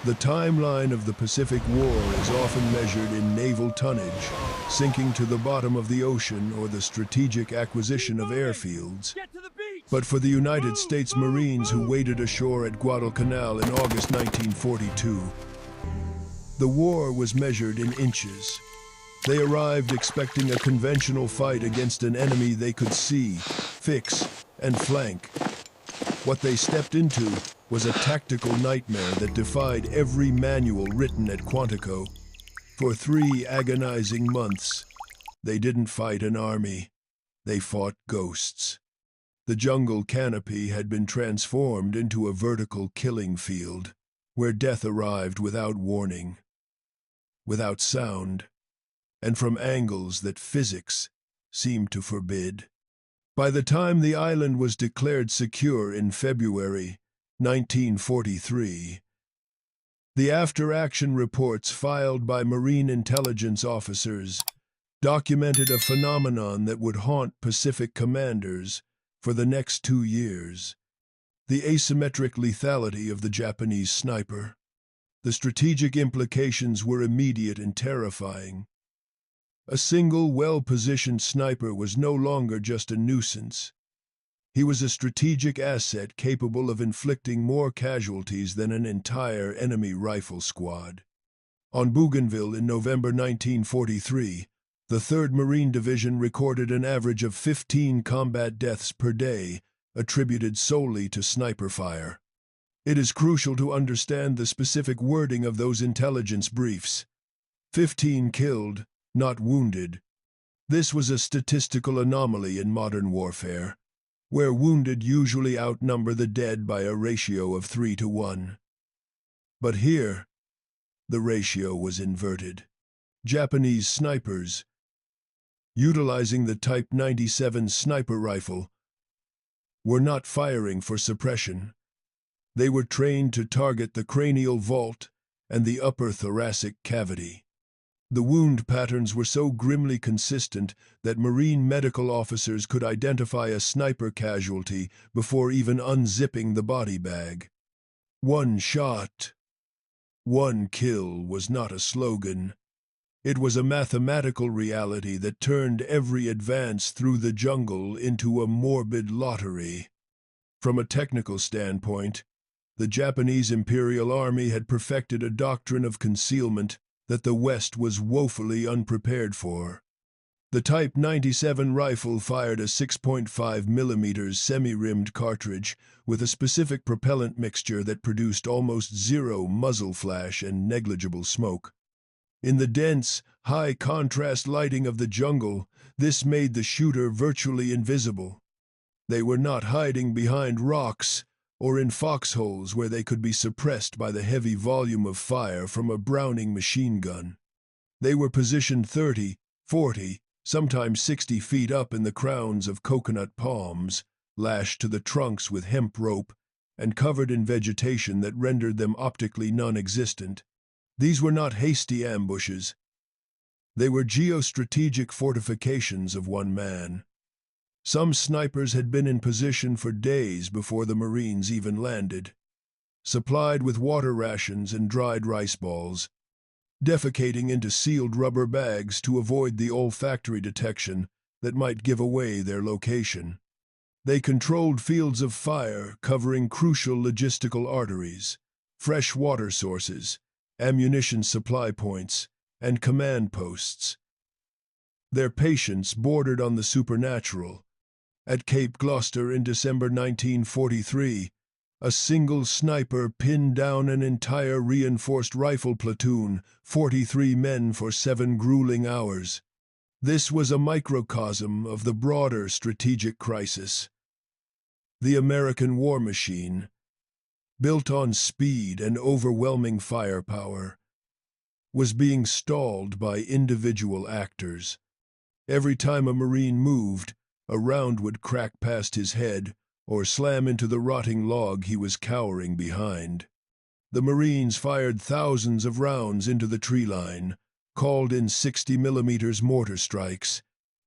The timeline of the Pacific War is often measured in naval tonnage, sinking to the bottom of the ocean, or the strategic acquisition of airfields. But for the United States Marines who waded ashore at Guadalcanal in August 1942, the war was measured in inches. They arrived expecting a conventional fight against an enemy they could see, fix, and flank. What they stepped into was a tactical nightmare that defied every manual written at Quantico. For 3 agonizing months, they didn't fight an army. They fought ghosts. The jungle canopy had been transformed into a vertical killing field, where death arrived without warning, without sound, and from angles that physics seemed to forbid. By the time the island was declared secure in February 1943, the after-action reports filed by Marine intelligence officers documented a phenomenon that would haunt Pacific commanders for the next 2 years: the asymmetric lethality of the Japanese sniper. The strategic implications were immediate and terrifying. A single, well-positioned sniper was no longer just a nuisance. He was a strategic asset capable of inflicting more casualties than an entire enemy rifle squad. On Bougainville in November 1943, the 3rd Marine Division recorded an average of 15 combat deaths per day, attributed solely to sniper fire. It is crucial to understand the specific wording of those intelligence briefs. 15 killed, not wounded. This was a statistical anomaly in modern warfare, where wounded usually outnumber the dead by a ratio of 3 to 1. But here, the ratio was inverted. Japanese snipers, utilizing the Type 97 sniper rifle, were not firing for suppression. They were trained to target the cranial vault and the upper thoracic cavity. The wound patterns were so grimly consistent that Marine medical officers could identify a sniper casualty before even unzipping the body bag. 1 shot, 1 kill was not a slogan. It was a mathematical reality that turned every advance through the jungle into a morbid lottery. From a technical standpoint, the Japanese Imperial Army had perfected a doctrine of concealment that the West was woefully unprepared for. The Type 97 rifle fired a 6.5 mm semi-rimmed cartridge with a specific propellant mixture that produced almost zero muzzle flash and negligible smoke. In the dense, high-contrast lighting of the jungle, this made the shooter virtually invisible. They were not hiding behind rocks or in foxholes where they could be suppressed by the heavy volume of fire from a Browning machine gun. They were positioned 30, 40, sometimes 60 feet up in the crowns of coconut palms, lashed to the trunks with hemp rope, and covered in vegetation that rendered them optically non-existent. These were not hasty ambushes. They were geostrategic fortifications of one man. Some snipers had been in position for days before the Marines even landed, supplied with water rations and dried rice balls, defecating into sealed rubber bags to avoid the olfactory detection that might give away their location. They controlled fields of fire covering crucial logistical arteries, fresh water sources, ammunition supply points, and command posts. Their patience bordered on the supernatural. At Cape Gloucester in December 1943, a single sniper pinned down an entire reinforced rifle platoon, 43 men for 7 grueling hours. This was a microcosm of the broader strategic crisis. The American war machine, built on speed and overwhelming firepower, was being stalled by individual actors. Every time a Marine moved, a round would crack past his head or slam into the rotting log he was cowering behind. The Marines fired thousands of rounds into the tree line, called in 60 mm mortar strikes,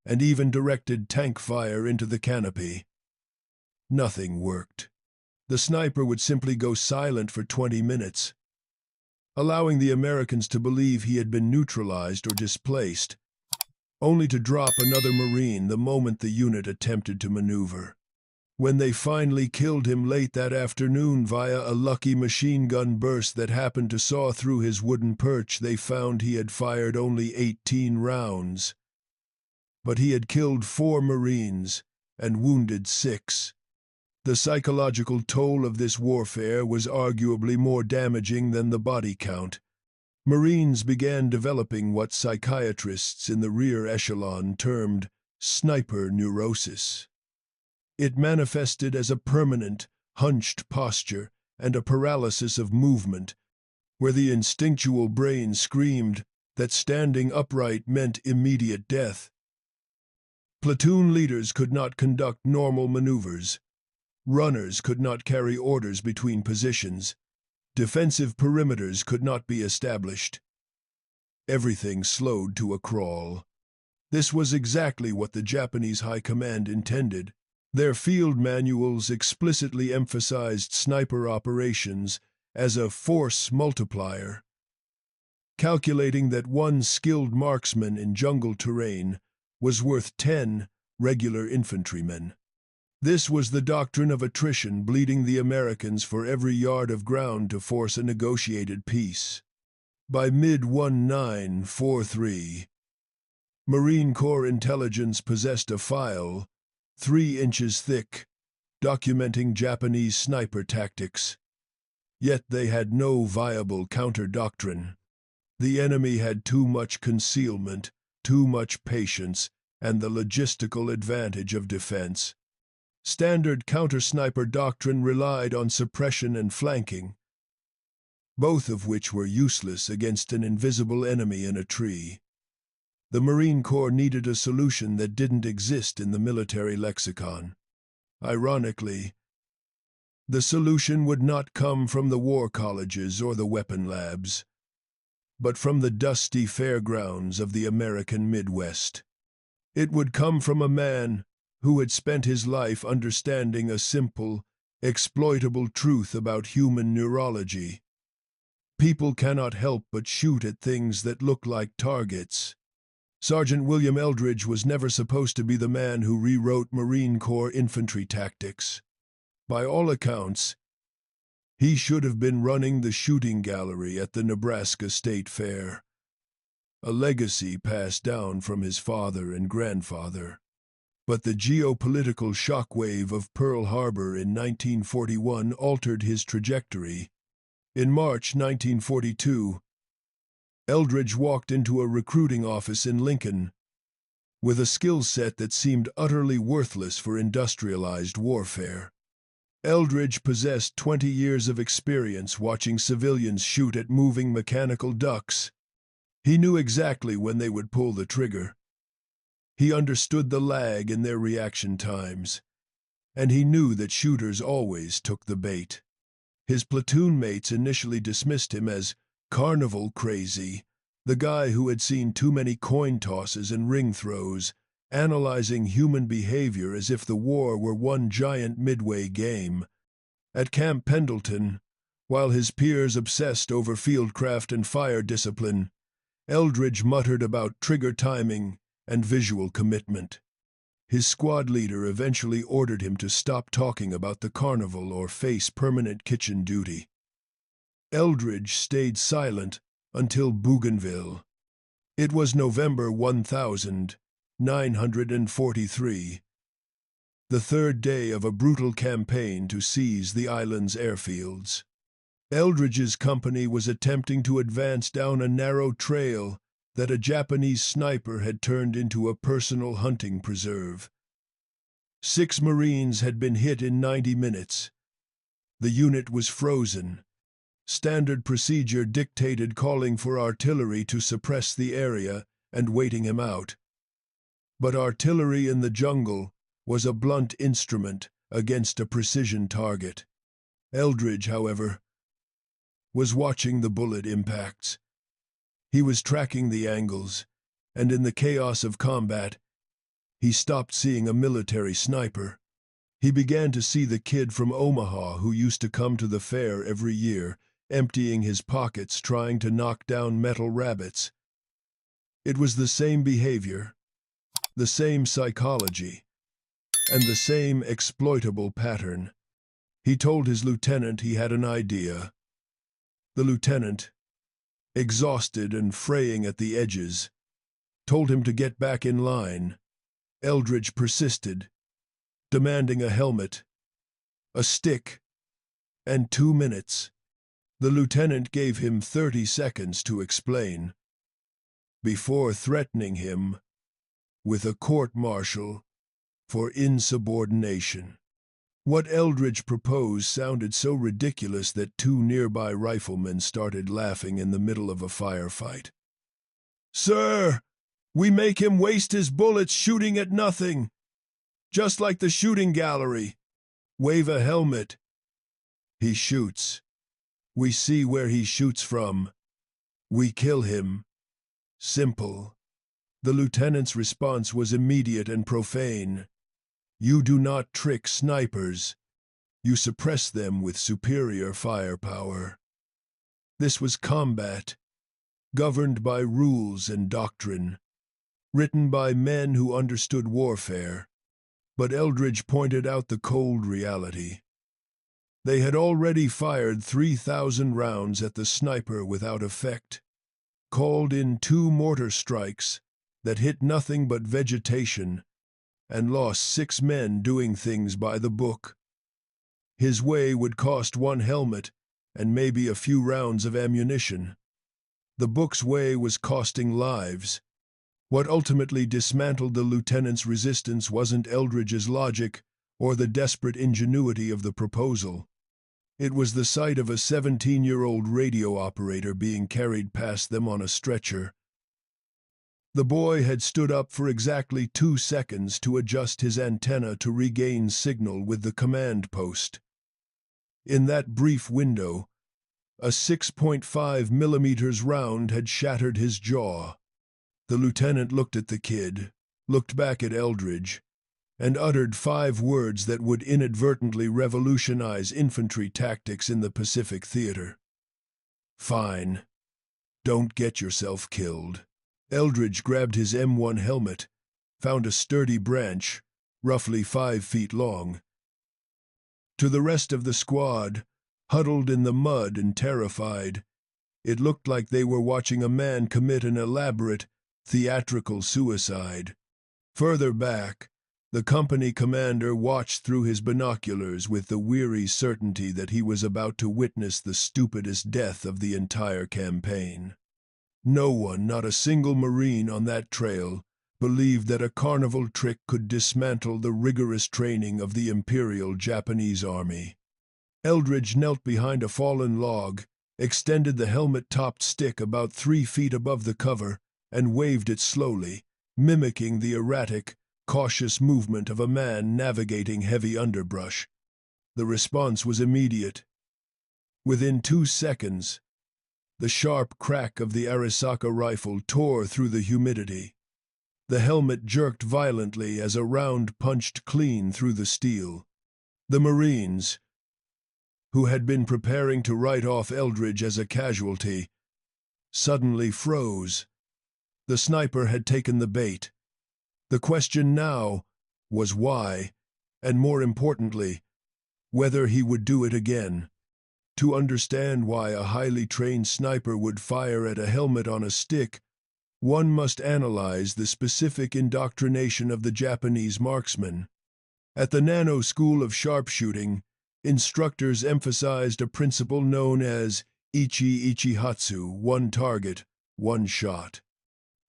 and even directed tank fire into the canopy. Nothing worked. The sniper would simply go silent for 20 minutes. allowing the Americans to believe he had been neutralized or displaced, only to drop another Marine the moment the unit attempted to maneuver. When they finally killed him late that afternoon via a lucky machine gun burst that happened to saw through his wooden perch, they found he had fired only 18 rounds. But he had killed 4 Marines and wounded 6. The psychological toll of this warfare was arguably more damaging than the body count. Marines began developing what psychiatrists in the rear echelon termed sniper neurosis. It manifested as a permanent, hunched posture and a paralysis of movement, where the instinctual brain screamed that standing upright meant immediate death. Platoon leaders could not conduct normal maneuvers. Runners could not carry orders between positions. Defensive perimeters could not be established. Everything slowed to a crawl. This was exactly what the Japanese High Command intended. Their field manuals explicitly emphasized sniper operations as a force multiplier, calculating that one skilled marksman in jungle terrain was worth 10 regular infantrymen. This was the doctrine of attrition, bleeding the Americans for every yard of ground to force a negotiated peace. By mid-1943, Marine Corps intelligence possessed a file 3 inches thick, documenting Japanese sniper tactics. Yet they had no viable counter-doctrine. The enemy had too much concealment, too much patience, and the logistical advantage of defense. Standard counter-sniper doctrine relied on suppression and flanking, both of which were useless against an invisible enemy in a tree. The Marine Corps needed a solution that didn't exist in the military lexicon. Ironically, the solution would not come from the war colleges or the weapon labs, but from the dusty fairgrounds of the American Midwest. It would come from a man who had spent his life understanding a simple, exploitable truth about human neurology. People cannot help but shoot at things that look like targets. Sergeant William Eldridge was never supposed to be the man who rewrote Marine Corps infantry tactics. By all accounts, he should have been running the shooting gallery at the Nebraska State Fair, a legacy passed down from his father and grandfather. But the geopolitical shockwave of Pearl Harbor in 1941 altered his trajectory. In March 1942, Eldridge walked into a recruiting office in Lincoln with a skill set that seemed utterly worthless for industrialized warfare. Eldridge possessed 20 years of experience watching civilians shoot at moving mechanical ducks. He knew exactly when they would pull the trigger. He understood the lag in their reaction times, and he knew that shooters always took the bait. His platoon mates initially dismissed him as carnival crazy, the guy who had seen too many coin tosses and ring throws, analyzing human behavior as if the war were one giant midway game. At Camp Pendleton, while his peers obsessed over fieldcraft and fire discipline, Eldridge muttered about trigger timing and visual commitment. His squad leader eventually ordered him to stop talking about the carnival or face permanent kitchen duty. Eldridge stayed silent until Bougainville. It was November 1943, the third day of a brutal campaign to seize the island's airfields. Eldridge's company was attempting to advance down a narrow trail that a Japanese sniper had turned into a personal hunting preserve. 6 Marines had been hit in 90 minutes. The unit was frozen. Standard procedure dictated calling for artillery to suppress the area and waiting him out. But artillery in the jungle was a blunt instrument against a precision target. Eldridge, however, was watching the bullet impacts. He was tracking the angles, and in the chaos of combat, he stopped seeing a military sniper. He began to see the kid from Omaha who used to come to the fair every year, emptying his pockets trying to knock down metal rabbits. It was the same behavior, the same psychology, and the same exploitable pattern. He told his lieutenant he had an idea. The lieutenant, exhausted and fraying at the edges, told him to get back in line. Eldridge persisted, demanding a helmet, a stick, and 2 minutes. The lieutenant gave him 30 seconds to explain, before threatening him with a court-martial for insubordination. What Eldridge proposed sounded so ridiculous that 2 nearby riflemen started laughing in the middle of a firefight. "Sir, we make him waste his bullets shooting at nothing, just like the shooting gallery. Wave a helmet. He shoots. We see where he shoots from. We kill him. Simple." The lieutenant's response was immediate and profane. "You do not trick snipers. You suppress them with superior firepower." This was combat, governed by rules and doctrine, written by men who understood warfare. But Eldridge pointed out the cold reality. They had already fired 3,000 rounds at the sniper without effect, called in 2 mortar strikes that hit nothing but vegetation, and lost 6 men doing things by the book. His way would cost 1 helmet and maybe a few rounds of ammunition. The book's way was costing lives. What ultimately dismantled the lieutenant's resistance wasn't Eldridge's logic or the desperate ingenuity of the proposal. It was the sight of a 17-year-old radio operator being carried past them on a stretcher. The boy had stood up for exactly 2 seconds to adjust his antenna to regain signal with the command post. In that brief window, a 6.5 millimeters round had shattered his jaw. The lieutenant looked at the kid, looked back at Eldridge, and uttered 5 words that would inadvertently revolutionize infantry tactics in the Pacific Theater. "Fine. Don't get yourself killed." Eldridge grabbed his M1 helmet, found a sturdy branch, roughly 5 feet long. To the rest of the squad, huddled in the mud and terrified, it looked like they were watching a man commit an elaborate, theatrical suicide. Further back, the company commander watched through his binoculars with the weary certainty that he was about to witness the stupidest death of the entire campaign. No one, not a single Marine on that trail, believed that a carnival trick could dismantle the rigorous training of the Imperial Japanese Army. Eldridge knelt behind a fallen log, extended the helmet-topped stick about 3 feet above the cover, and waved it slowly, mimicking the erratic, cautious movement of a man navigating heavy underbrush. The response was immediate. Within 2 seconds, the sharp crack of the Arisaka rifle tore through the humidity. The helmet jerked violently as a round punched clean through the steel. The Marines, who had been preparing to write off Eldridge as a casualty, suddenly froze. The sniper had taken the bait. The question now was why, and more importantly, whether he would do it again. To understand why a highly trained sniper would fire at a helmet on a stick, one must analyze the specific indoctrination of the Japanese marksmen. At the Nano School of Sharpshooting, instructors emphasized a principle known as Ichi Ichihatsu, 1 target, 1 shot.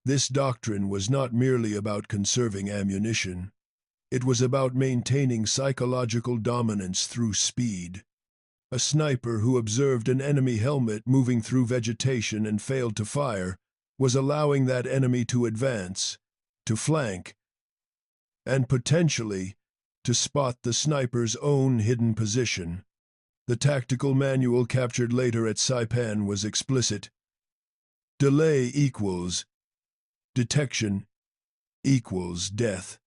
This doctrine was not merely about conserving ammunition. It was about maintaining psychological dominance through speed. A sniper who observed an enemy helmet moving through vegetation and failed to fire was allowing that enemy to advance, to flank, and potentially to spot the sniper's own hidden position. The tactical manual captured later at Saipan was explicit. Delay equals detection equals death.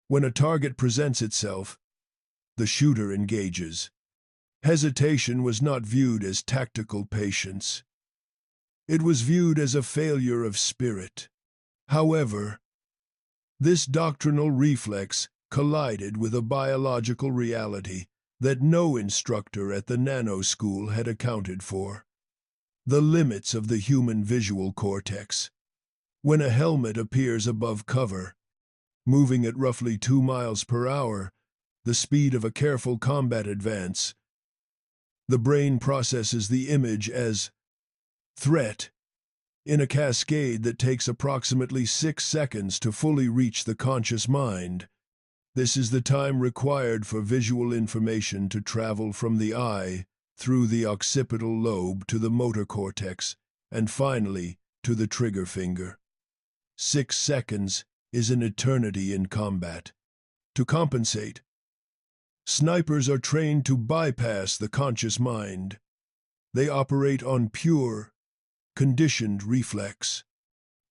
When a target presents itself, the shooter engages. Hesitation was not viewed as tactical patience. It was viewed as a failure of spirit. However, this doctrinal reflex collided with a biological reality that no instructor at the nano school had accounted for: the limits of the human visual cortex. When a helmet appears above cover, moving at roughly 2 miles per hour, the speed of a careful combat advance, the brain processes the image as threat in a cascade that takes approximately 6 seconds to fully reach the conscious mind. This is the time required for visual information to travel from the eye through the occipital lobe to the motor cortex, and finally to the trigger finger. 6 seconds is an eternity in combat. To compensate, snipers are trained to bypass the conscious mind. They operate on pure, conditioned reflex.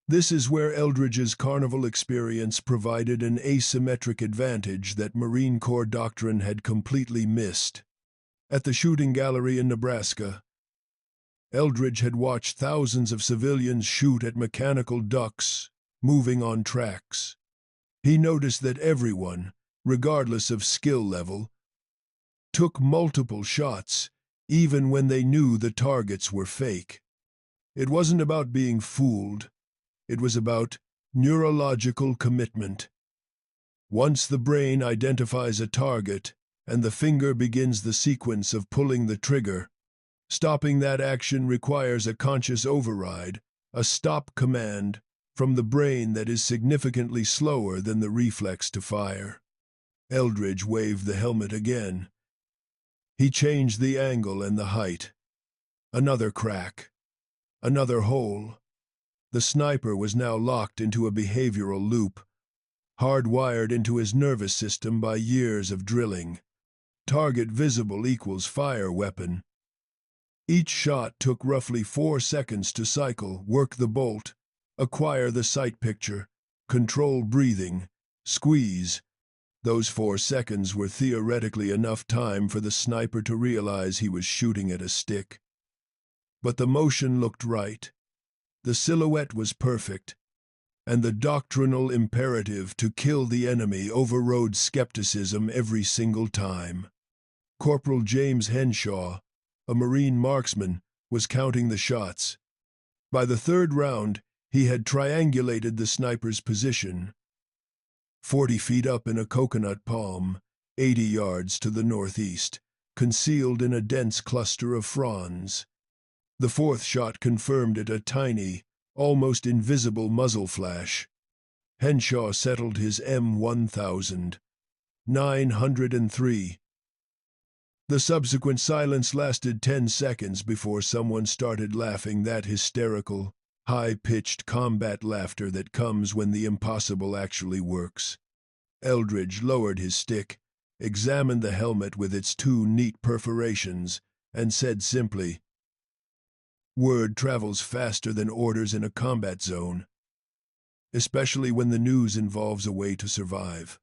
This is where Eldridge's carnival experience provided an asymmetric advantage that Marine Corps doctrine had completely missed. At the shooting gallery in Nebraska, Eldridge had watched thousands of civilians shoot at mechanical ducks moving on tracks. He noticed that everyone, regardless of skill level, took multiple shots, even when they knew the targets were fake. It wasn't about being fooled. It was about neurological commitment. Once the brain identifies a target and the finger begins the sequence of pulling the trigger, stopping that action requires a conscious override, a stop command from the brain that is significantly slower than the reflex to fire. Eldridge waved the helmet again. He changed the angle and the height. Another crack. Another hole. The sniper was now locked into a behavioral loop, hardwired into his nervous system by years of drilling. Target visible equals fire weapon. Each shot took roughly 4 seconds to cycle, work the bolt, acquire the sight picture, control breathing, squeeze. Those 4 seconds were theoretically enough time for the sniper to realize he was shooting at a stick. But the motion looked right. The silhouette was perfect, and the doctrinal imperative to kill the enemy overrode skepticism every single time. Corporal James Henshaw, a Marine marksman, was counting the shots. By the 3rd round, he had triangulated the sniper's position, 40 feet up in a coconut palm, 80 yards to the northeast, concealed in a dense cluster of fronds. The 4th shot confirmed it, a tiny, almost invisible muzzle flash. Henshaw settled his M1000. 903. The subsequent silence lasted 10 seconds before someone started laughing, that hysterical, high-pitched combat laughter that comes when the impossible actually works. Eldridge lowered his stick, examined the helmet with its 2 neat perforations, and said simply, "Word travels faster than orders in a combat zone, especially when the news involves a way to survive."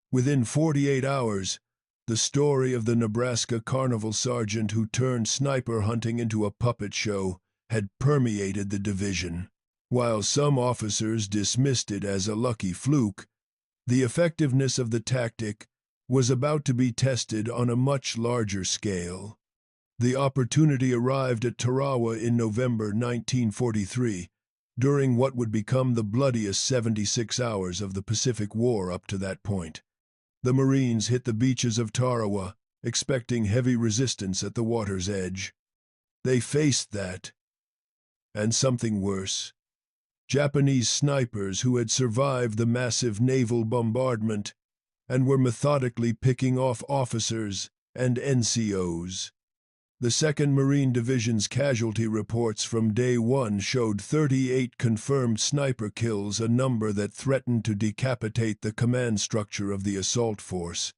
Within 48 hours, the story of the Nebraska carnival sergeant who turned sniper hunting into a puppet show had permeated the division. While some officers dismissed it as a lucky fluke, the effectiveness of the tactic was about to be tested on a much larger scale. The opportunity arrived at Tarawa in November 1943, during what would become the bloodiest 76 hours of the Pacific War up to that point. The Marines hit the beaches of Tarawa, expecting heavy resistance at the water's edge. They faced that, and something worse. Japanese snipers who had survived the massive naval bombardment and were methodically picking off officers and NCOs. The 2nd Marine Division's casualty reports from day 1 showed 38 confirmed sniper kills, a number that threatened to decapitate the command structure of the assault force.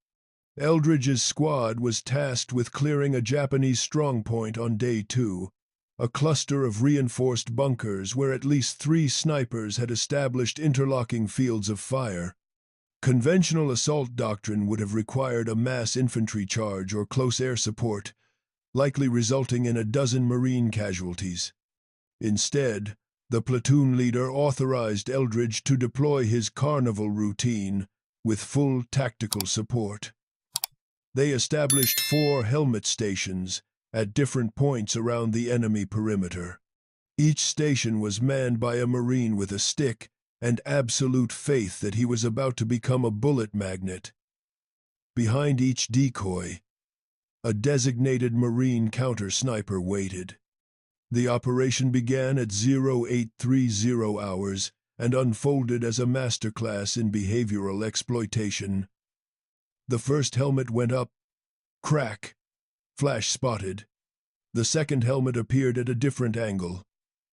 Eldridge's squad was tasked with clearing a Japanese strongpoint on day 2, a cluster of reinforced bunkers where at least 3 snipers had established interlocking fields of fire. Conventional assault doctrine would have required a mass infantry charge or close air support, likely resulting in a dozen Marine casualties. Instead, the platoon leader authorized Eldridge to deploy his carnival routine with full tactical support. They established 4 helmet stations at different points around the enemy perimeter. Each station was manned by a Marine with a stick and absolute faith that he was about to become a bullet magnet. Behind each decoy, a designated Marine counter-sniper waited. The operation began at 0830 hours and unfolded as a masterclass in behavioral exploitation. The first helmet went up. Crack. Flash spotted. The second helmet appeared at a different angle.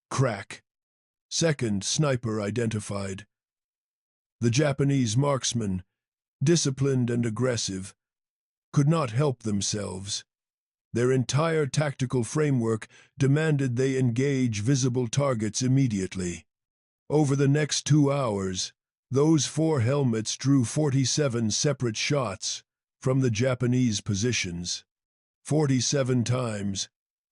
Crack. Second sniper identified. The Japanese marksmen, disciplined and aggressive, could not help themselves. Their entire tactical framework demanded they engage visible targets immediately. Over the next 2 hours, those 4 helmets drew 47 separate shots from the Japanese positions. 47 times,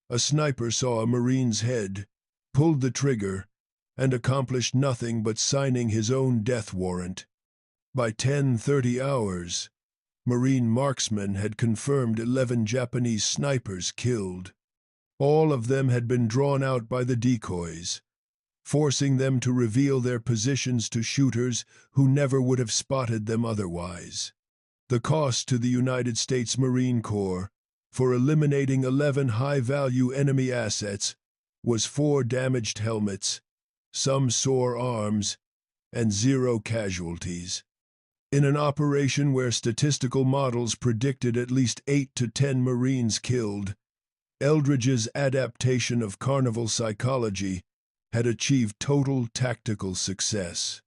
a sniper saw a Marine's head, pulled the trigger, and accomplished nothing but signing his own death warrant. By 10:30 hours, Marine marksmen had confirmed 11 Japanese snipers killed. All of them had been drawn out by the decoys, forcing them to reveal their positions to shooters who never would have spotted them otherwise. The cost to the United States Marine Corps for eliminating 11 high-value enemy assets was 4 damaged helmets, some sore arms, and 0 casualties. In an operation where statistical models predicted at least 8 to 10 Marines killed, Eldridge's adaptation of carnival psychology had achieved total tactical success.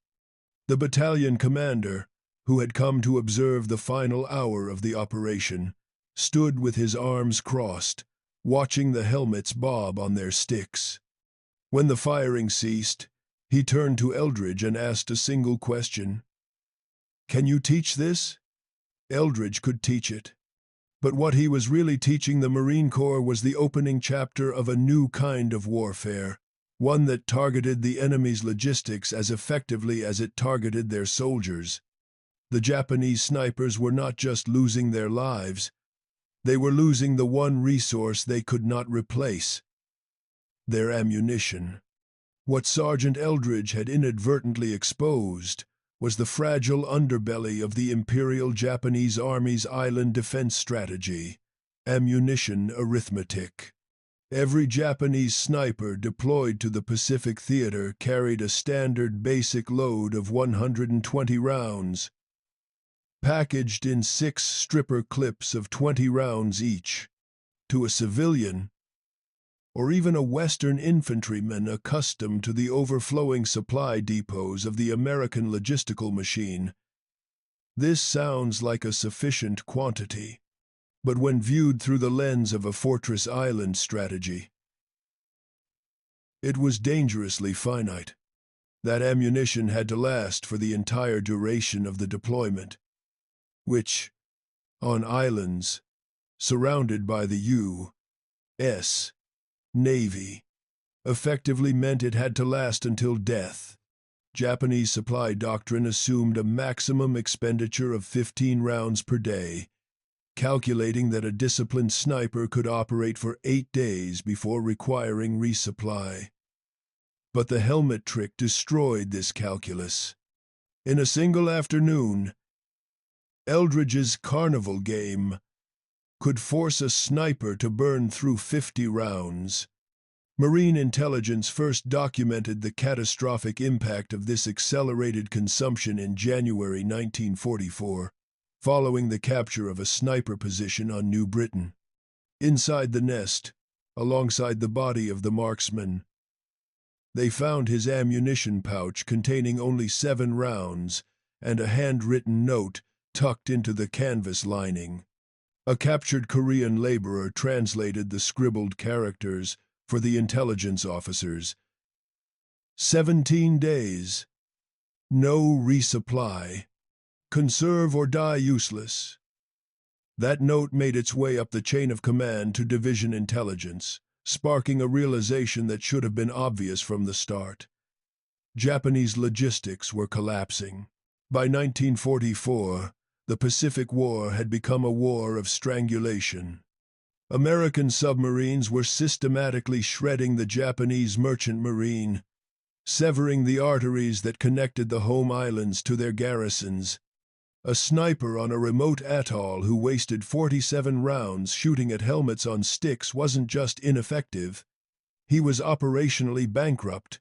The battalion commander, who had come to observe the final hour of the operation, stood with his arms crossed, watching the helmets bob on their sticks. When the firing ceased, he turned to Eldridge and asked a single question. "Can you teach this?" Eldridge could teach it. But what he was really teaching the Marine Corps was the opening chapter of a new kind of warfare, one that targeted the enemy's logistics as effectively as it targeted their soldiers. The Japanese snipers were not just losing their lives, they were losing the one resource they could not replace: their ammunition. What Sergeant Eldridge had inadvertently exposed was the fragile underbelly of the Imperial Japanese Army's island defense strategy: ammunition arithmetic. Every Japanese sniper deployed to the Pacific Theater carried a standard basic load of 120 rounds, packaged in 6 stripper clips of 20 rounds each. To a civilian, or even a Western infantryman accustomed to the overflowing supply depots of the American logistical machine, this sounds like a sufficient quantity. But when viewed through the lens of a fortress island strategy, it was dangerously finite. That ammunition had to last for the entire duration of the deployment, which, on islands surrounded by the U.S. Navy, effectively meant it had to last until death. Japanese supply doctrine assumed a maximum expenditure of 15 rounds per day, calculating that a disciplined sniper could operate for 8 days before requiring resupply. But the helmet trick destroyed this calculus. In a single afternoon, Eldridge's carnival game could force a sniper to burn through 50 rounds. Marine intelligence first documented the catastrophic impact of this accelerated consumption in January 1944, following the capture of a sniper position on New Britain. Inside the nest, alongside the body of the marksman, they found his ammunition pouch containing only 7 rounds and a handwritten note tucked into the canvas lining. A captured Korean laborer translated the scribbled characters for the intelligence officers. 17 days. No resupply. Conserve or die useless. That note made its way up the chain of command to division intelligence, sparking a realization that should have been obvious from the start. Japanese logistics were collapsing. By 1944, the Pacific War had become a war of strangulation. American submarines were systematically shredding the Japanese merchant marine, severing the arteries that connected the home islands to their garrisons. A sniper on a remote atoll who wasted 47 rounds shooting at helmets on sticks wasn't just ineffective, he was operationally bankrupt.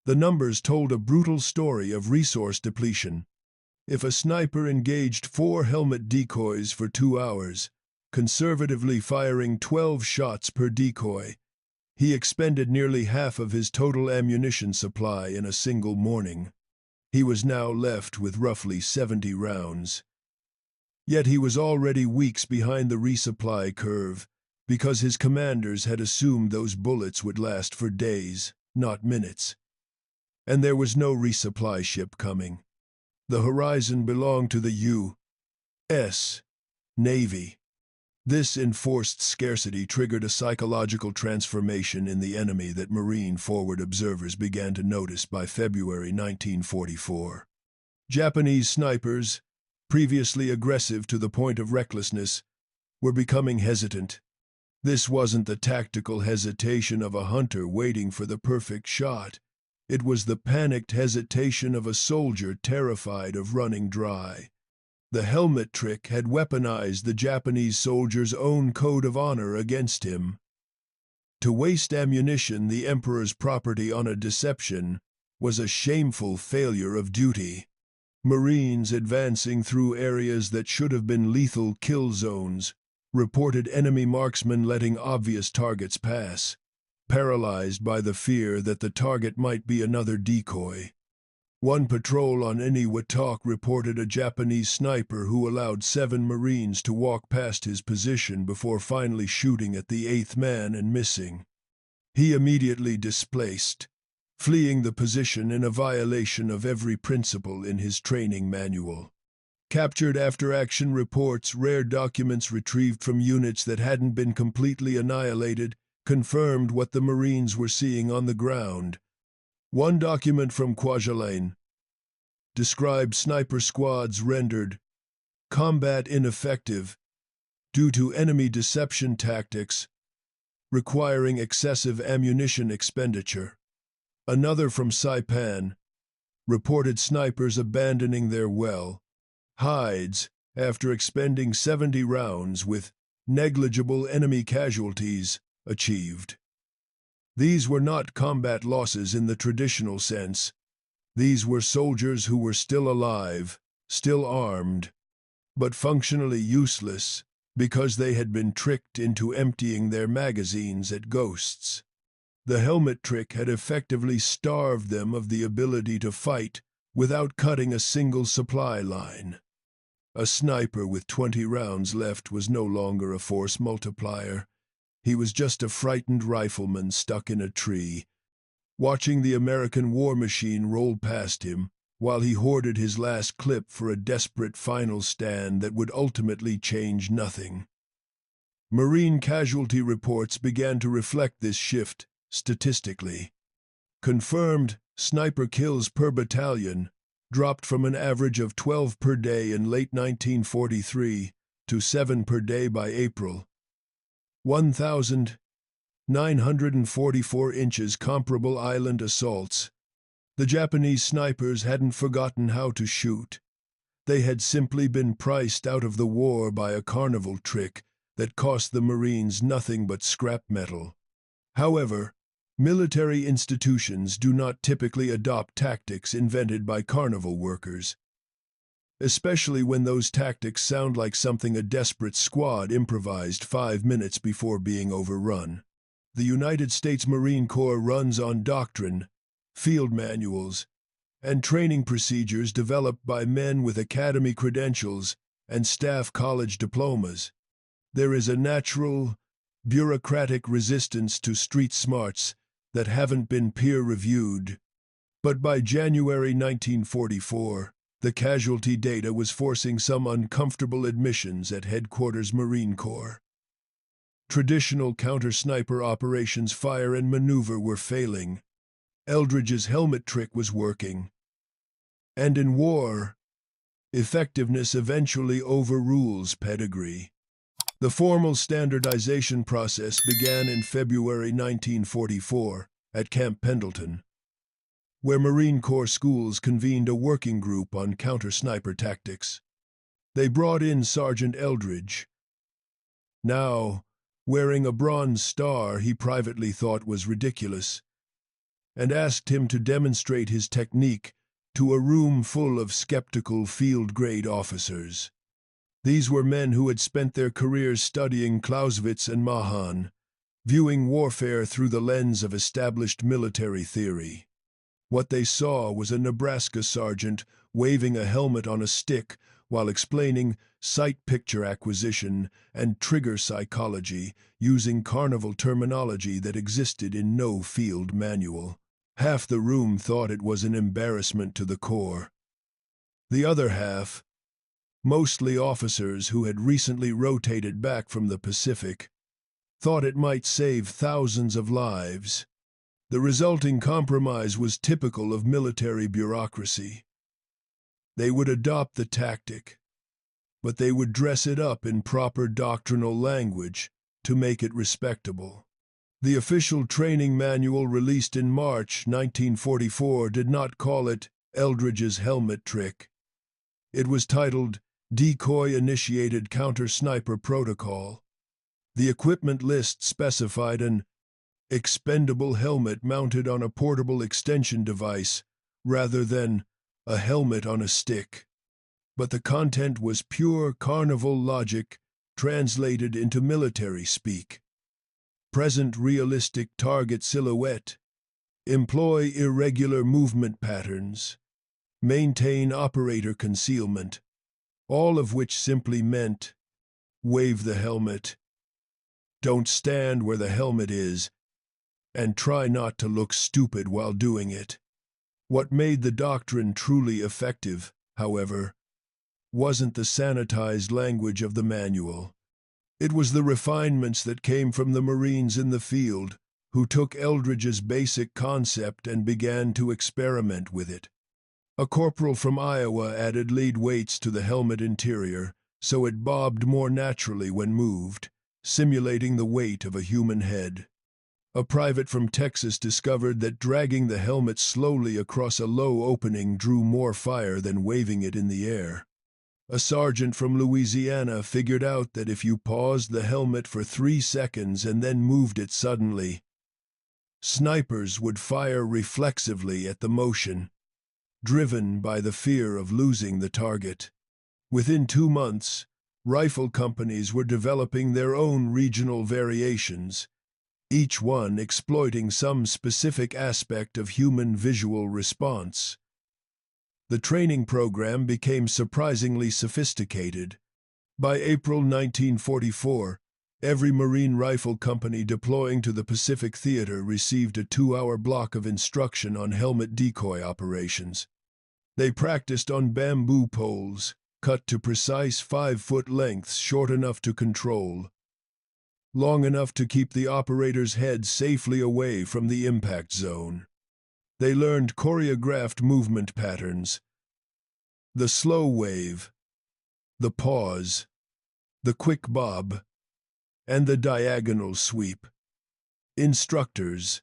The numbers told a brutal story of resource depletion. If a sniper engaged 4 helmet decoys for 2 hours, conservatively firing 12 shots per decoy, he expended nearly half of his total ammunition supply in a single morning. He was now left with roughly 70 rounds. Yet he was already weeks behind the resupply curve, because his commanders had assumed those bullets would last for days, not minutes. And there was no resupply ship coming. The horizon belonged to the U.S. Navy. This enforced scarcity triggered a psychological transformation in the enemy that Marine forward observers began to notice by February 1944. Japanese snipers, previously aggressive to the point of recklessness, were becoming hesitant. This wasn't the tactical hesitation of a hunter waiting for the perfect shot. It was the panicked hesitation of a soldier terrified of running dry. The helmet trick had weaponized the Japanese soldier's own code of honor against him. To waste ammunition, the emperor's property, on a deception was a shameful failure of duty. Marines advancing through areas that should have been lethal kill zones reported enemy marksmen letting obvious targets pass, paralyzed by the fear that the target might be another decoy. One patrol on Eniwetok reported a Japanese sniper who allowed 7 Marines to walk past his position before finally shooting at the 8th man and missing. He immediately displaced, fleeing the position in a violation of every principle in his training manual. Captured after action reports, rare documents retrieved from units that hadn't been completely annihilated, confirmed what the Marines were seeing on the ground. One document from Kwajalein described sniper squads rendered combat ineffective due to enemy deception tactics requiring excessive ammunition expenditure. Another from Saipan reported snipers abandoning their hides after expending 70 rounds with negligible enemy casualties achieved. These were not combat losses in the traditional sense. These were soldiers who were still alive, still armed, but functionally useless because they had been tricked into emptying their magazines at ghosts. The helmet trick had effectively starved them of the ability to fight without cutting a single supply line. A sniper with 20 rounds left was no longer a force multiplier. He was just a frightened rifleman stuck in a tree, watching the American war machine roll past him while he hoarded his last clip for a desperate final stand that would ultimately change nothing. Marine casualty reports began to reflect this shift statistically. Confirmed sniper kills per battalion dropped from an average of 12 per day in late 1943 to 7 per day by April. 1,944 inches comparable island assaults. The Japanese snipers hadn't forgotten how to shoot. They had simply been priced out of the war by a carnival trick that cost the Marines nothing but scrap metal. However, military institutions do not typically adopt tactics invented by carnival workers, especially when those tactics sound like something a desperate squad improvised 5 minutes before being overrun. The United States Marine Corps runs on doctrine, field manuals, and training procedures developed by men with academy credentials and staff college diplomas. There is a natural, bureaucratic resistance to street smarts that haven't been peer-reviewed. But by January 1944, The casualty data was forcing some uncomfortable admissions at Headquarters Marine Corps. Traditional counter-sniper operations fire and maneuver were failing. Eldridge's helmet trick was working. And in war, effectiveness eventually overrules pedigree. The formal standardization process began in February 1944 at Camp Pendleton, where Marine Corps schools convened a working group on counter-sniper tactics. They brought in Sergeant Eldridge. Now, wearing a bronze star he privately thought was ridiculous, and asked him to demonstrate his technique to a room full of skeptical field-grade officers. These were men who had spent their careers studying Clausewitz and Mahan, viewing warfare through the lens of established military theory. What they saw was a Nebraska sergeant waving a helmet on a stick while explaining sight picture acquisition and trigger psychology using carnival terminology that existed in no field manual. Half the room thought it was an embarrassment to the Corps. The other half, mostly officers who had recently rotated back from the Pacific, thought it might save thousands of lives. The resulting compromise was typical of military bureaucracy. They would adopt the tactic, but they would dress it up in proper doctrinal language to make it respectable. The official training manual released in March 1944 did not call it Eldridge's helmet trick. It was titled Decoy-Initiated Counter-Sniper Protocol. The equipment list specified an expendable helmet mounted on a portable extension device rather than a helmet on a stick. But the content was pure carnival logic translated into military speak. Present realistic target silhouette. Employ irregular movement patterns. Maintain operator concealment. All of which simply meant wave the helmet. Don't stand where the helmet is, and try not to look stupid while doing it. What made the doctrine truly effective, however, wasn't the sanitized language of the manual. It was the refinements that came from the Marines in the field, who took Eldridge's basic concept and began to experiment with it. A corporal from Iowa added lead weights to the helmet interior, so it bobbed more naturally when moved, simulating the weight of a human head. A private from Texas discovered that dragging the helmet slowly across a low opening drew more fire than waving it in the air. A sergeant from Louisiana figured out that if you paused the helmet for 3 seconds and then moved it suddenly, snipers would fire reflexively at the motion, driven by the fear of losing the target. Within 2 months, rifle companies were developing their own regional variations, each one exploiting some specific aspect of human visual response. The training program became surprisingly sophisticated. By April 1944, every Marine rifle company deploying to the Pacific Theater received a 2-hour block of instruction on helmet decoy operations. They practiced on bamboo poles, cut to precise 5-foot lengths short enough to control, long enough to keep the operator's head safely away from the impact zone. They learned choreographed movement patterns, the slow wave, the pause, the quick bob, and the diagonal sweep. Instructors,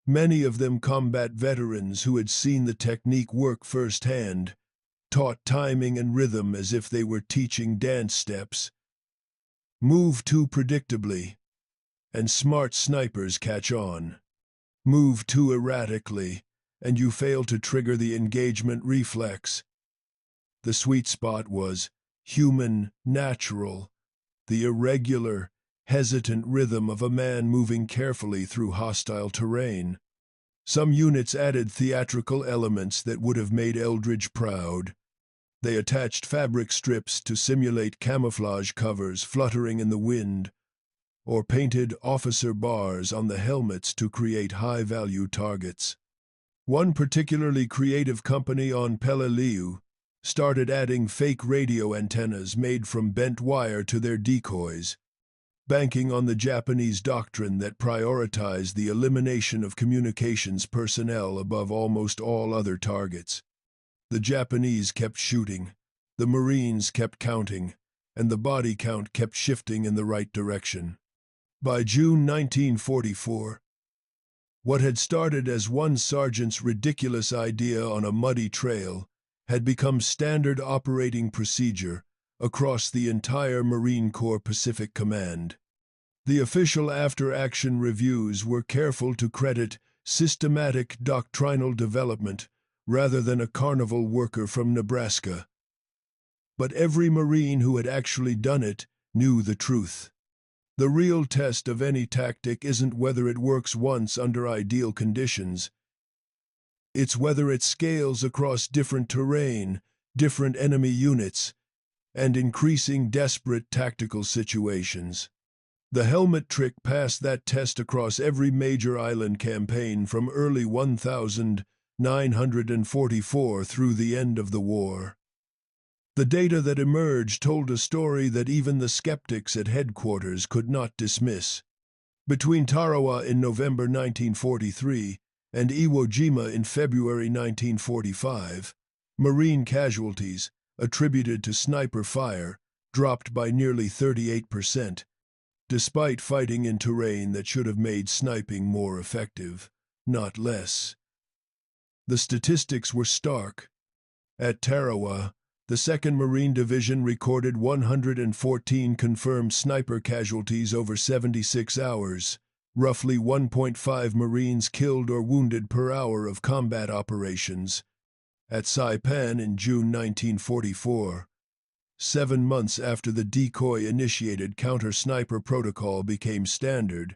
many of them combat veterans who had seen the technique work firsthand, taught timing and rhythm as if they were teaching dance steps. Move too predictably, and smart snipers catch on. Move too erratically, and you fail to trigger the engagement reflex. The sweet spot was human, natural, the irregular, hesitant rhythm of a man moving carefully through hostile terrain. Some units added theatrical elements that would have made Eldridge proud. They attached fabric strips to simulate camouflage covers fluttering in the wind, or painted officer bars on the helmets to create high-value targets. One particularly creative company on Peleliu started adding fake radio antennas made from bent wire to their decoys, banking on the Japanese doctrine that prioritized the elimination of communications personnel above almost all other targets. The Japanese kept shooting, the Marines kept counting, and the body count kept shifting in the right direction. By June 1944, what had started as one sergeant's ridiculous idea on a muddy trail had become standard operating procedure across the entire Marine Corps Pacific Command. The official after-action reviews were careful to credit systematic doctrinal development rather than a carnival worker from Nebraska. But every Marine who had actually done it knew the truth. The real test of any tactic isn't whether it works once under ideal conditions. It's whether it scales across different terrain, different enemy units, and increasing desperate tactical situations. The helmet trick passed that test across every major island campaign from early 1944 through the end of the war. The data that emerged told a story that even the skeptics at headquarters could not dismiss. Between Tarawa in November 1943 and Iwo Jima in February 1945, Marine casualties, attributed to sniper fire, dropped by nearly 38%, despite fighting in terrain that should have made sniping more effective, not less. The statistics were stark. At Tarawa, the 2nd Marine Division recorded 114 confirmed sniper casualties over 76 hours, roughly 1.5 Marines killed or wounded per hour of combat operations. At Saipan in June 1944, 7 months after the decoy-initiated counter-sniper protocol became standard,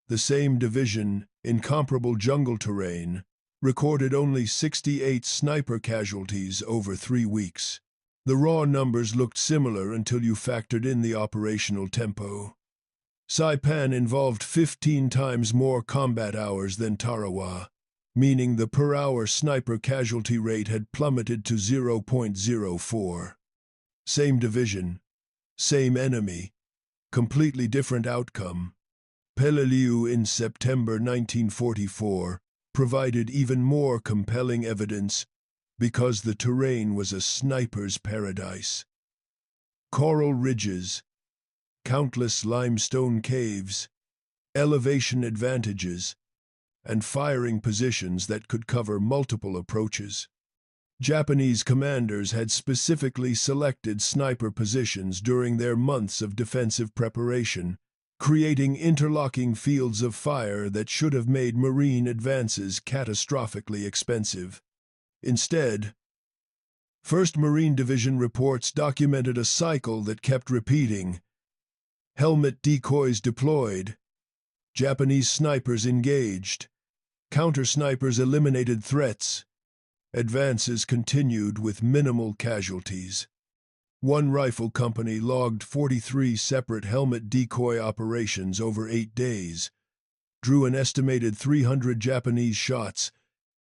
the same division, in comparable jungle terrain, recorded only 68 sniper casualties over 3 weeks. The raw numbers looked similar until you factored in the operational tempo. Saipan involved 15 times more combat hours than Tarawa, meaning the per-hour sniper casualty rate had plummeted to 0.04. Same division, same enemy, completely different outcome. Peleliu in September 1944 provided even more compelling evidence because the terrain was a sniper's paradise. Coral ridges, countless limestone caves, elevation advantages, and firing positions that could cover multiple approaches. Japanese commanders had specifically selected sniper positions during their months of defensive preparation, creating interlocking fields of fire that should have made Marine advances catastrophically expensive. Instead, 1st Marine Division reports documented a cycle that kept repeating. Helmet decoys deployed, Japanese snipers engaged, counter-snipers eliminated threats, advances continued with minimal casualties. One rifle company logged 43 separate helmet decoy operations over 8 days, drew an estimated 300 Japanese shots,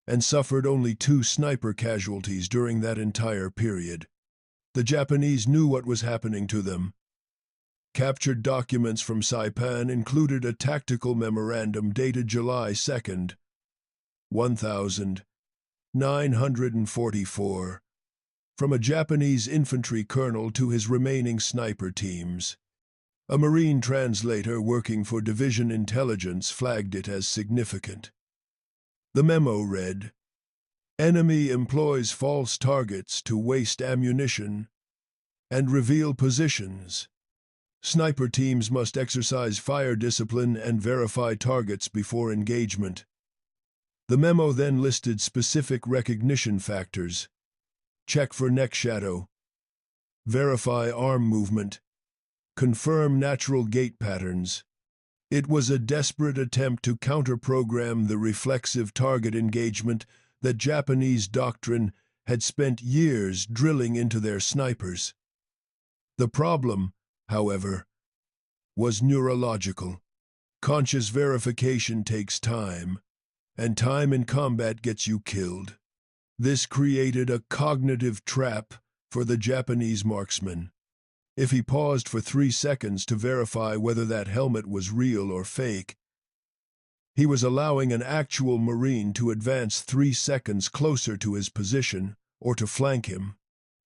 and suffered only 2 sniper casualties during that entire period. The Japanese knew what was happening to them. Captured documents from Saipan included a tactical memorandum dated July 2nd, 1944, from a Japanese infantry colonel to his remaining sniper teams. A Marine translator working for Division Intelligence flagged it as significant. The memo read, "Enemy employs false targets to waste ammunition and reveal positions. Sniper teams must exercise fire discipline and verify targets before engagement." The memo then listed specific recognition factors. Check for neck shadow. Verify arm movement. Confirm natural gait patterns. It was a desperate attempt to counter-program the reflexive target engagement that Japanese doctrine had spent years drilling into their snipers. The problem, however, was neurological. Conscious verification takes time, and time in combat gets you killed. This created a cognitive trap for the Japanese marksman. If he paused for 3 seconds to verify whether that helmet was real or fake, he was allowing an actual Marine to advance 3 seconds closer to his position or to flank him.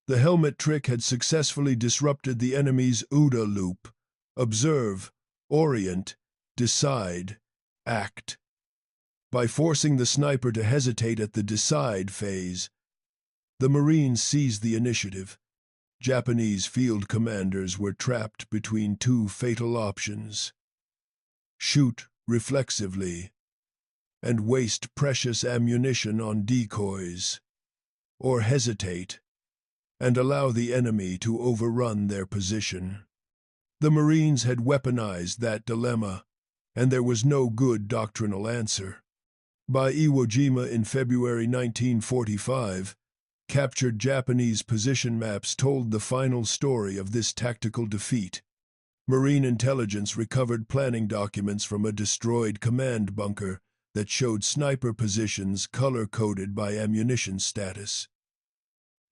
The helmet trick had successfully disrupted the enemy's OODA loop: observe, orient, decide, act. By forcing the sniper to hesitate at the decide phase, the Marines seized the initiative. Japanese field commanders were trapped between 2 fatal options: shoot reflexively and waste precious ammunition on decoys, or hesitate and allow the enemy to overrun their position. The Marines had weaponized that dilemma, and there was no good doctrinal answer. By Iwo Jima in February 1945, captured Japanese position maps told the final story of this tactical defeat. Marine intelligence recovered planning documents from a destroyed command bunker that showed sniper positions color-coded by ammunition status.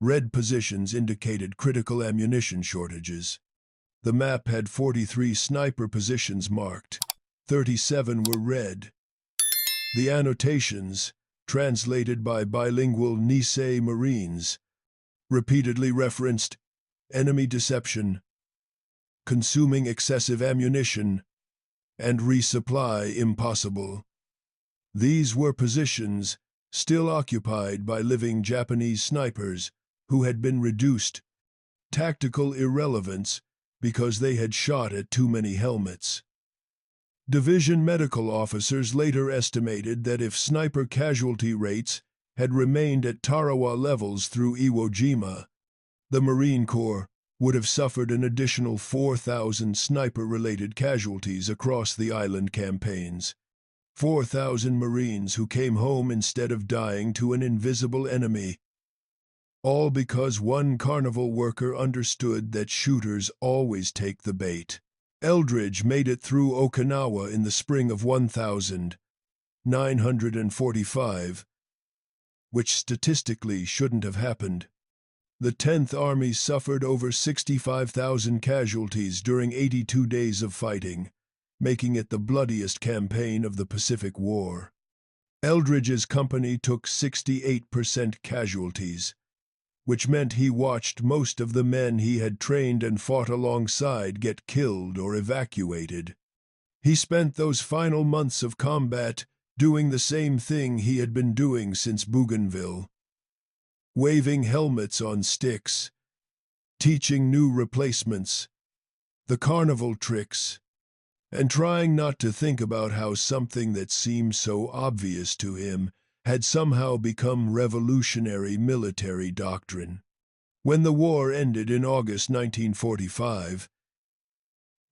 Red positions indicated critical ammunition shortages. The map had 43 sniper positions marked. 37 were red. The annotations, translated by bilingual Nisei Marines, repeatedly referenced enemy deception, consuming excessive ammunition, and resupply impossible. These were positions still occupied by living Japanese snipers who had been reduced tactical irrelevance because they had shot at too many helmets. Division medical officers later estimated that if sniper casualty rates had remained at Tarawa levels through Iwo Jima, the Marine Corps would have suffered an additional 4,000 sniper-related casualties across the island campaigns. 4,000 Marines who came home instead of dying to an invisible enemy. All because one carnival worker understood that shooters always take the bait. Eldridge made it through Okinawa in the spring of 1945, which statistically shouldn't have happened. The 10th Army suffered over 65,000 casualties during 82 days of fighting, making it the bloodiest campaign of the Pacific War. Eldridge's company took 68% casualties, which meant he watched most of the men he had trained and fought alongside get killed or evacuated. He spent those final months of combat doing the same thing he had been doing since Bougainville: waving helmets on sticks, teaching new replacements, the carnival tricks, and trying not to think about how something that seemed so obvious to him had somehow become revolutionary military doctrine. When the war ended in August 1945,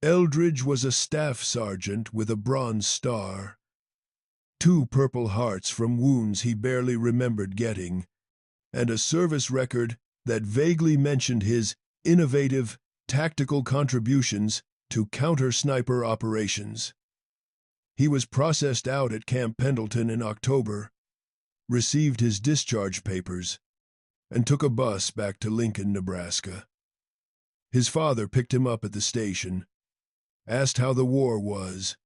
Eldridge was a staff sergeant with a Bronze Star, 2 Purple Hearts from wounds he barely remembered getting, and a service record that vaguely mentioned his innovative, tactical contributions to counter-sniper operations. He was processed out at Camp Pendleton in October, received his discharge papers, and took a bus back to Lincoln, Nebraska. His father picked him up at the station, asked how the war was,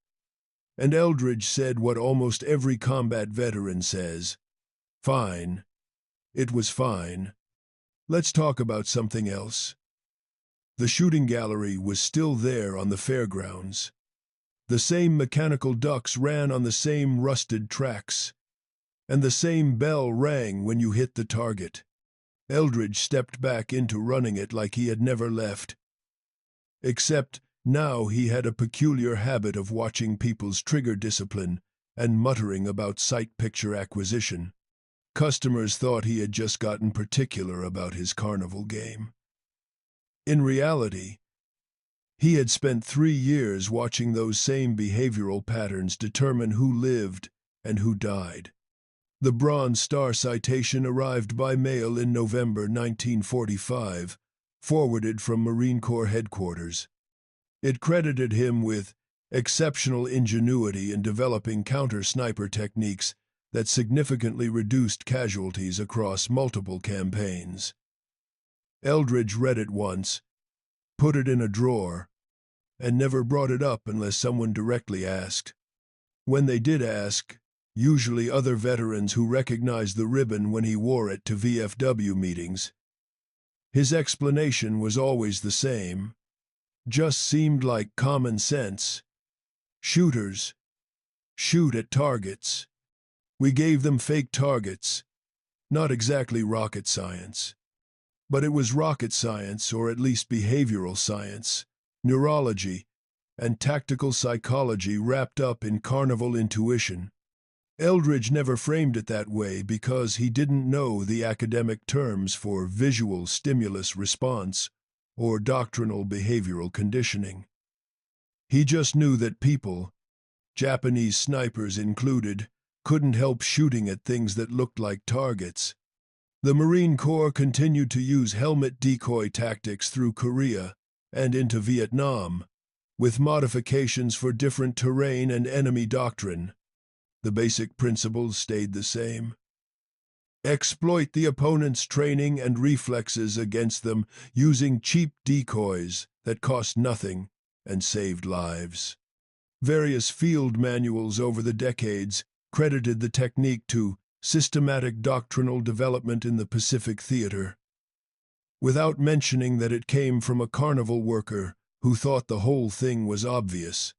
and Eldridge said what almost every combat veteran says: "Fine. It was fine. Let's talk about something else." The shooting gallery was still there on the fairgrounds. The same mechanical ducks ran on the same rusted tracks, and the same bell rang when you hit the target. Eldridge stepped back into running it like he had never left. Except now he had a peculiar habit of watching people's trigger discipline and muttering about sight picture acquisition. Customers thought he had just gotten particular about his carnival game. In reality, he had spent 3 years watching those same behavioral patterns determine who lived and who died. The Bronze Star citation arrived by mail in November 1945, forwarded from Marine Corps headquarters. It credited him with exceptional ingenuity in developing counter-sniper techniques that significantly reduced casualties across multiple campaigns. Eldridge read it once, put it in a drawer, and never brought it up unless someone directly asked. When they did ask, usually other veterans who recognized the ribbon when he wore it to VFW meetings, his explanation was always the same. Just seemed like common sense. Shooters shoot at targets. We gave them fake targets. Not exactly rocket science. But it was rocket science, or at least behavioral science, neurology, and tactical psychology wrapped up in carnival intuition. Eldridge never framed it that way because he didn't know the academic terms for visual stimulus response or doctrinal behavioral conditioning. He just knew that people, Japanese snipers included, couldn't help shooting at things that looked like targets. The Marine Corps continued to use helmet decoy tactics through Korea and into Vietnam, with modifications for different terrain and enemy doctrine. The basic principles stayed the same. Exploit the opponent's training and reflexes against them using cheap decoys that cost nothing and saved lives. Various field manuals over the decades credited the technique to systematic doctrinal development in the Pacific Theater, without mentioning that it came from a carnival worker who thought the whole thing was obvious.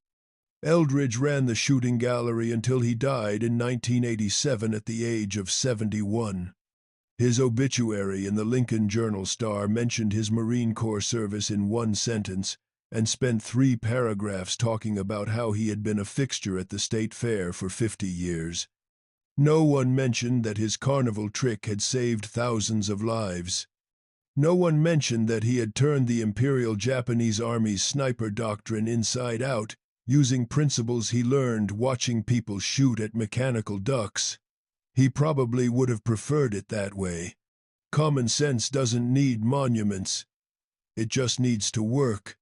Eldridge ran the shooting gallery until he died in 1987 at the age of 71. His obituary in the Lincoln Journal-Star mentioned his Marine Corps service in one sentence and spent 3 paragraphs talking about how he had been a fixture at the state fair for 50 years. No one mentioned that his carnival trick had saved thousands of lives. No one mentioned that he had turned the Imperial Japanese Army's sniper doctrine inside out, using principles he learned watching people shoot at mechanical ducks. He probably would have preferred it that way. Common sense doesn't need monuments. It just needs to work.